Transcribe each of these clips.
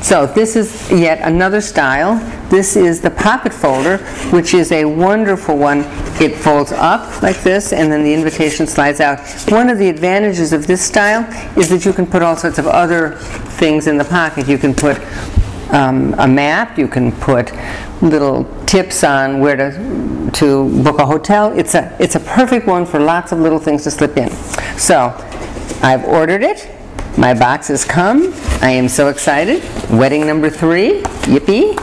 So this is yet another style. This is the pocket folder, which is a wonderful one. It folds up like this, and then the invitation slides out. One of the advantages of this style is that you can put all sorts of other things in the pocket. You can put a map, you can put little tips on where to book a hotel. It's a perfect one for lots of little things to slip in. So I've ordered it. My box has come. I am so excited. Wedding number 3, yippee.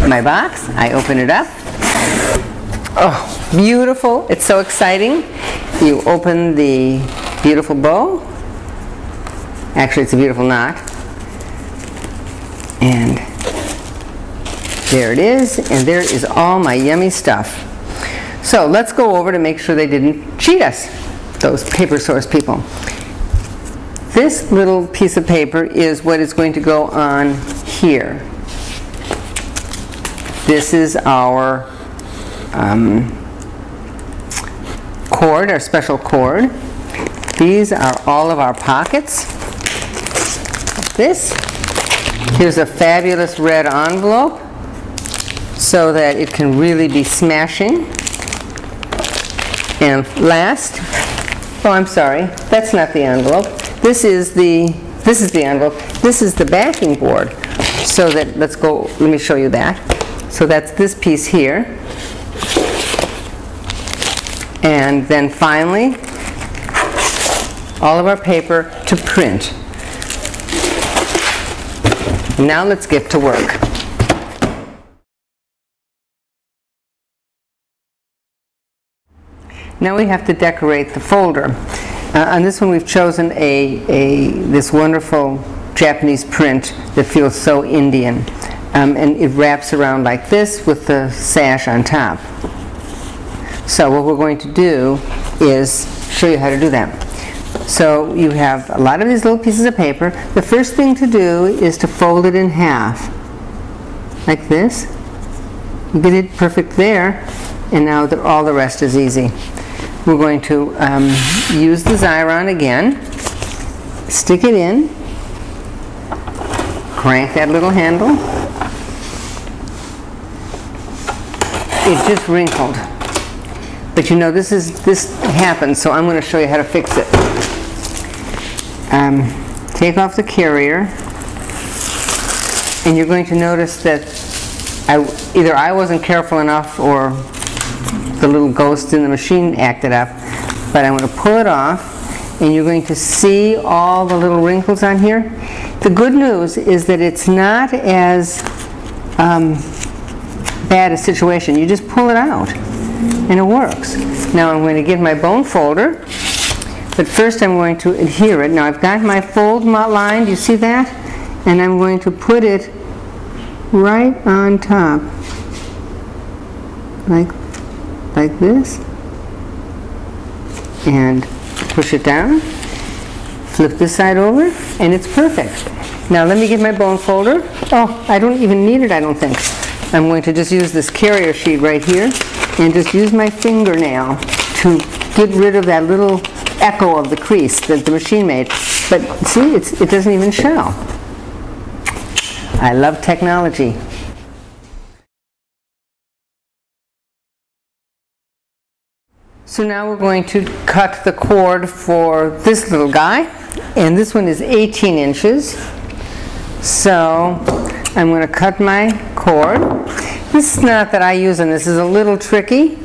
My box, I open it up. Oh, beautiful. It's so exciting. You open the beautiful bow. Actually, it's a beautiful knot. And there it is, and there is all my yummy stuff. So let's go over to make sure they didn't cheat us, those paper source people. This little piece of paper is what is going to go on here. This is our cord, our special cord. These are all of our pockets. This. Here's a fabulous red envelope so that it can really be smashing. And last, oh, I'm sorry, that's not the envelope. This is the envelope. This is the backing board. So that, let me show you that. So that's this piece here. And then finally, all of our paper to print. Now let's get to work. Now we have to decorate the folder. On this one we've chosen this wonderful Japanese print that feels so Indian. And it wraps around like this with the sash on top. So what we're going to do is show you how to do that. So you have a lot of these little pieces of paper. The first thing to do is to fold it in half, like this. You get it perfect there, and now all the rest is easy. We're going to use the Xyron again, stick it in, crank that little handle. It just wrinkled. But you know, this happens, so I'm going to show you how to fix it. Take off the carrier, and you're going to notice that either I wasn't careful enough or the little ghost in the machine acted up, but I'm going to pull it off, and you're going to see all the little wrinkles on here. The good news is that it's not as bad a situation. You just pull it out, and it works. Now I'm going to get my bone folder, but first I'm going to adhere it. Now I've got my fold line, do you see that? And I'm going to put it right on top, like this, and push it down, flip this side over, and it's perfect. Now let me get my bone folder. Oh, I don't even need it, I don't think. I'm going to just use this carrier sheet right here and just use my fingernail to get rid of that little echo of the crease that the machine made. But see, it doesn't even show. I love technology. So now we're going to cut the cord for this little guy, and this one is 18 inches. So I'm going to cut my cord. This is not that I use, and this is a little tricky.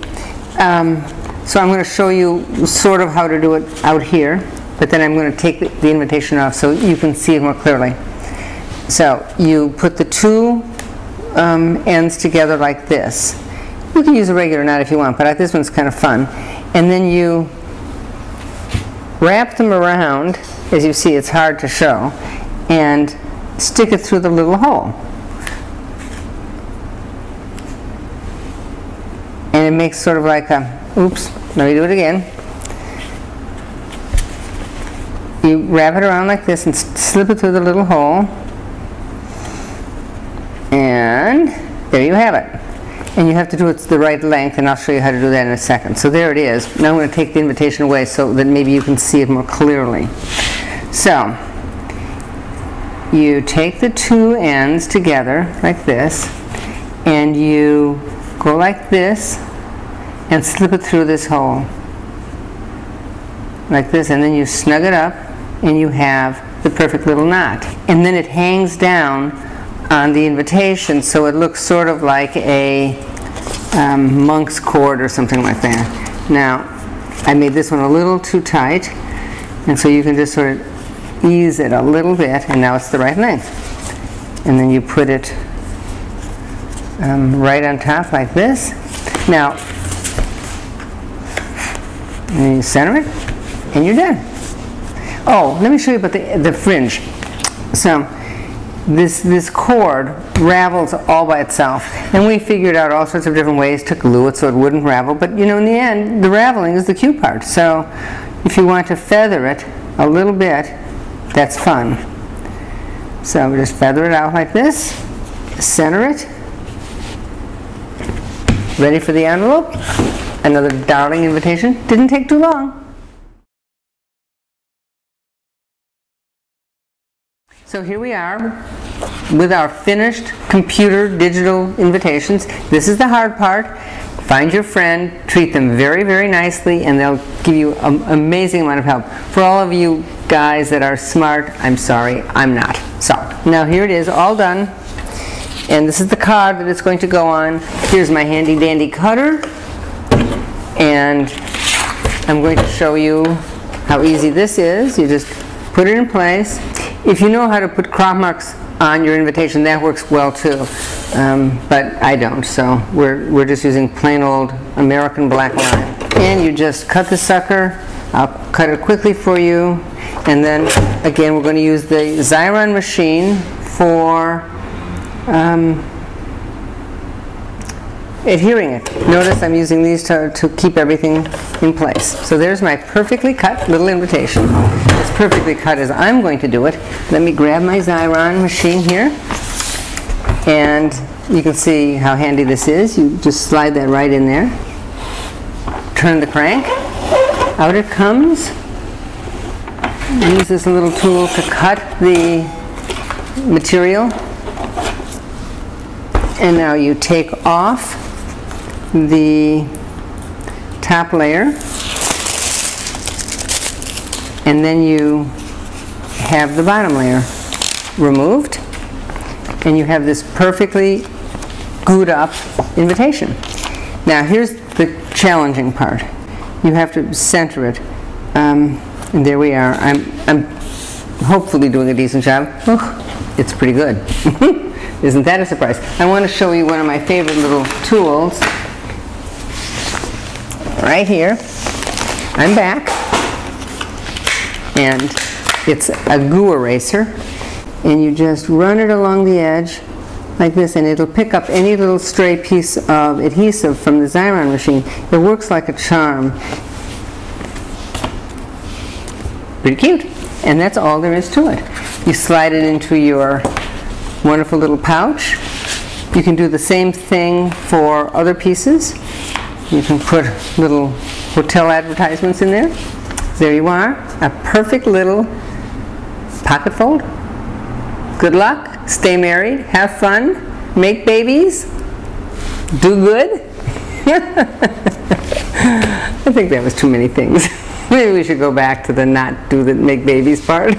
So I'm going to show you sort of how to do it out here, but then I'm going to take the invitation off so you can see it more clearly. So you put the two ends together like this. You can use a regular knot if you want, but this one's kind of fun. And then you wrap them around. As you see, it's hard to show, and stick it through the little hole. And it makes sort of like a, oops, let me do it again. You wrap it around like this and slip it through the little hole. And there you have it. And you have to do it the right length, and I'll show you how to do that in a second. So there it is. Now I'm going to take the invitation away so that maybe you can see it more clearly. So you take the two ends together like this, and you go like this and slip it through this hole like this, and then you snug it up and you have the perfect little knot. And then it hangs down on the invitation, so it looks sort of like a monk's cord or something like that. Now, I made this one a little too tight, and so you can just sort of ease it a little bit, and now it's the right length. And then you put it right on top like this. Now, and then you center it, and you're done. Oh, let me show you about the fringe. So, this cord ravels all by itself, and we figured out all sorts of different ways to glue it so it wouldn't ravel, but you know, in the end, the raveling is the cute part. So if you want to feather it a little bit, that's fun. So we just feather it out like this, center it, ready for the envelope. Another darling invitation. Didn't take too long. So here we are with our finished computer digital invitations. This is the hard part. Find your friend, treat them very, very nicely, and they'll give you an amazing amount of help. For all of you guys that are smart, I'm sorry, I'm not. So now here it is, all done. And this is the card that it's going to go on. Here's my handy dandy cutter. And I'm going to show you how easy this is. You just put it in place. If you know how to put crop marks on your invitation, that works well too, but I don't, so we're just using plain old American black line. And you just cut the sucker. I'll cut it quickly for you, and then again we're going to use the Xyron machine for adhering it. Notice I'm using these to keep everything in place. So there's my perfectly cut little invitation. It's perfectly cut as I'm going to do it. Let me grab my Xyron machine here, and you can see how handy this is. You just slide that right in there, turn the crank, out it comes. Use this little tool to cut the material, and now you take off the top layer, and then you have the bottom layer removed, and you have this perfectly glued up invitation. Now here's the challenging part. You have to center it, and there we are. I'm hopefully doing a decent job. Oh, it's pretty good. Isn't that a surprise? I want to show you one of my favorite little tools. Right here, I'm back, and it's a goo eraser, and you just run it along the edge like this, and it'll pick up any little stray piece of adhesive from the Xyron machine. It works like a charm. Pretty cute. And that's all there is to it. You slide it into your wonderful little pouch. You can do the same thing for other pieces. You can put little hotel advertisements in there. There you are, a perfect little pocket fold. Good luck, stay married, have fun, make babies, do good. I think that was too many things. Maybe we should go back to the not do the make babies part.